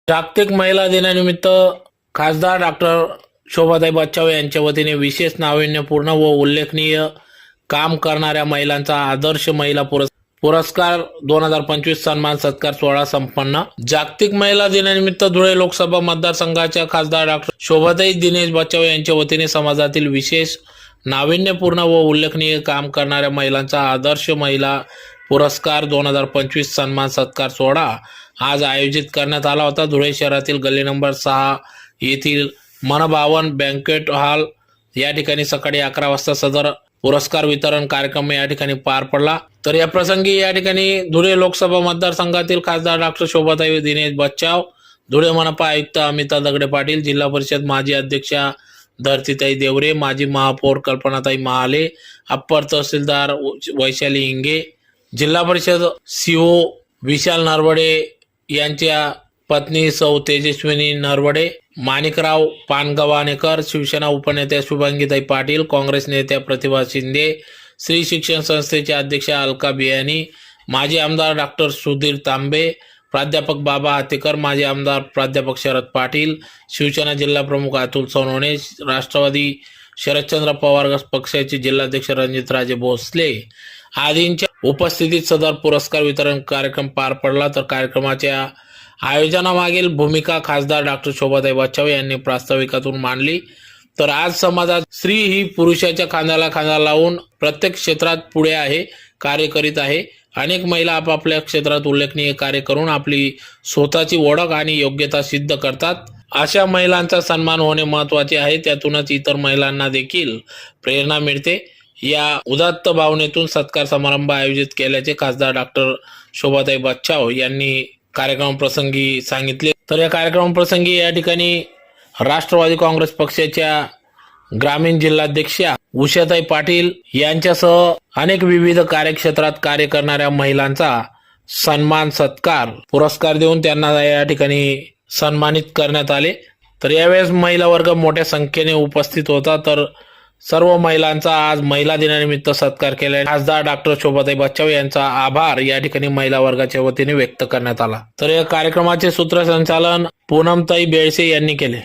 जागतिक महिला दिनानिमित्त खासदार डॉक्टर शोभाताई बच्चाव यांच्या वतीने विशेष नाविन्यपूर्ण व उल्लेखनीय काम करणाऱ्या महिलांचा आदर्श महिला पुरस्कार 2025 सन्मान सत्कार सोहळा संपन्न। जागतिक महिला दिनानिमित्त धुळे लोकसभा मतदारसंघाच्या खासदार डॉक्टर शोभाताई दिनेश बच्चाव यांच्या वतीने समाजातील विशेष नाविन्यपूर्ण व उल्लेखनीय काम करणाऱ्या महिलांचा आदर्श महिला पुरस्कार 2025 सन्मान सत्कार सोहळा आज आयोजित करण्यात आला होता। धुळे शहरातील गल्ली नंबर 6 येथील मनभावन बँक्वेट हॉल या ठिकाणी सकाळी 11 वाजता सदर पुरस्कार वितरण कार्यक्रम या ठिकाणी पार पडला। तर या प्रसंगी या ठिकाणी धुळे लोकसभा मतदारसंघातील खासदार डॉक्टर शोभाताई दिनेश बच्चाव, धुळे मनपा आयुक्त अमिता दगडे पाटील, जिल्हा परिषद माजी अध्यक्षा धरतीताई देवरे, माजी महापौर कल्पनाताई महाले, अप्पर तहसीलदार वैशाली इंगे, जिल्हा परिषद सीओ विशाल नरवडे यांच्या पत्नी सौ तेजस्विनी नरवडे, माणिकराव पानगव्हाणेकर, शिवसेना उपनेत्या शुभांगीताई पाटील, काँग्रेस नेत्या प्रतिभा शिंदे, श्री शिक्षण संस्थेचे अध्यक्ष अलका बियानी, माजी आमदार डॉक्टर सुधीर तांबे, प्राध्यापक बाबा हातेकर, माजी आमदार प्राध्यापक शरद पाटील, शिवसेना जिल्हा प्रमुख अतुल सोनवणे, राष्ट्रवादी शरदचंद्र पवार पक्षाचे जिल्हाध्यक्ष रणजितराजे भोसले आदींच्या उपस्थितीत सदर पुरस्कार वितरण कार्यक्रम पार पडला। तर कार्यक्रमाच्या आयोजनामागील भूमिका खासदार डॉक्टर शोभाताई बच्चाव यांनी प्रास्ताविकातून मांडली। तर आज समाजात स्त्री ही पुरुषाच्या खांद्याला खांदा लावून प्रत्येक क्षेत्रात पुढे आहे, कार्य करीत आहे। अनेक महिला आपापल्या क्षेत्रात उल्लेखनीय कार्य करून आपली स्वतःची ओळख आणि योग्यता सिद्ध करतात। अशा महिलांचा सन्मान होणे महत्त्वाचे आहे, त्यातूनच इतर महिलांना देखील प्रेरणा मिळते। या उदात्त भावनेतून सत्कार समारंभ आयोजित केल्याचे खासदार डॉक्टर शोभाताई बच्चाव यांनी कार्यक्रम प्रसंगी सांगितले। तर या कार्यक्रम प्रसंगी या ठिकाणी राष्ट्रवादी काँग्रेस पक्षाच्या ग्रामीण जिल्हाध्यक्षा उषाताई पाटील यांच्यासह अनेक विविध कार्यक्षेत्रात कार्य करणाऱ्या महिलांचा सन्मान सत्कार पुरस्कार देऊन त्यांना या ठिकाणी सन्मानित करण्यात आले। तर यावेळेस महिला वर्ग मोठ्या संख्येने उपस्थित होता। तर सर्व महिलांचा आज महिला दिनानिमित्त सत्कार केल्याने खासदार डॉक्टर शोभाताई बच्चाव यांचा आभार या ठिकाणी महिला वर्गाच्या वतीने व्यक्त करण्यात आला। तर या कार्यक्रमाचे सूत्रसंचालन पूनमताई बेळसे यांनी केले।